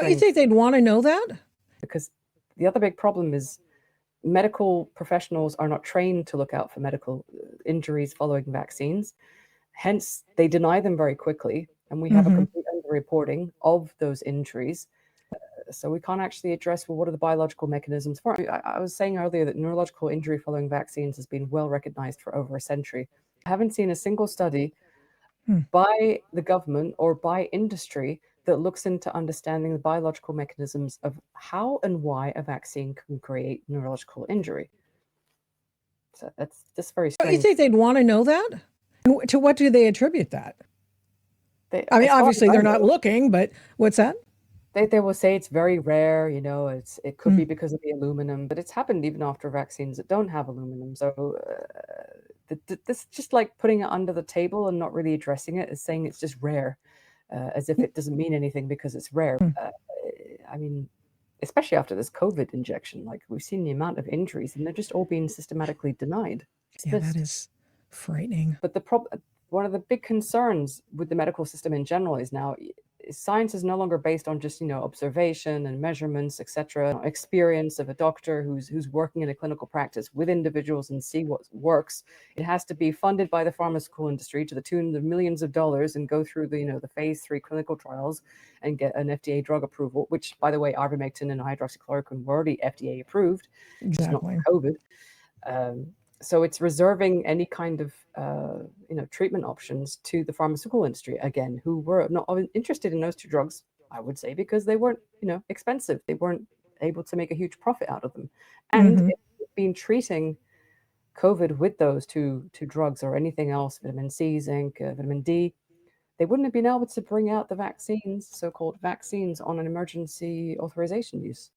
Don't you trained think they'd want to know that? because the other big problem is medical professionals are not trained to look out for medical injuries following vaccines. Hence, they deny them very quickly, and we have a Hmm. complete underreporting of those injuries. So we can't actually address, well, what are the biological mechanisms for it? I was saying earlier that neurological injury following vaccines has been well recognized for over a century. I haven't seen a single study Hmm. by the government or by industry that looks into understanding the biological mechanisms of how and why a vaccine can create neurological injury. So that's just very Don't you strange. think they'd want to know that? And to what do they attribute that? I mean, As far as obviously I they're not know, looking, but what's that? they will say it's very rare, it could Hmm. be because of the aluminum, but it's happened even after vaccines that don't have aluminum. So this just like putting it under the table and not really addressing it is saying it's just rare, as if it doesn't mean anything because it's rare. Hmm. I mean, especially after this COVID injection, like we've seen the amount of injuries and they're just all being systematically denied, Yeah, that dismissed. is frightening. But one of the big concerns with the medical system in general is now science is no longer based on just observation and measurements, etc. Experience of a doctor who's working in a clinical practice with individuals and see what works. It has to be funded by the pharmaceutical industry to the tune of millions of dollars and go through the phase 3 clinical trials and get an FDA drug approval. Which, by the way, ivermectin and hydroxychloroquine were already FDA approved, just not Exactly. for COVID. Um, so it's reserving any kind of treatment options to the pharmaceutical industry again, who were not interested in those two drugs, I would say, because they weren't expensive. They weren't able to make a huge profit out of them, and Hmm. if they'd been treating COVID with those two drugs or anything else, vitamin C, zinc, vitamin D, they wouldn't have been able to bring out the vaccines, so-called vaccines, on an emergency authorization use.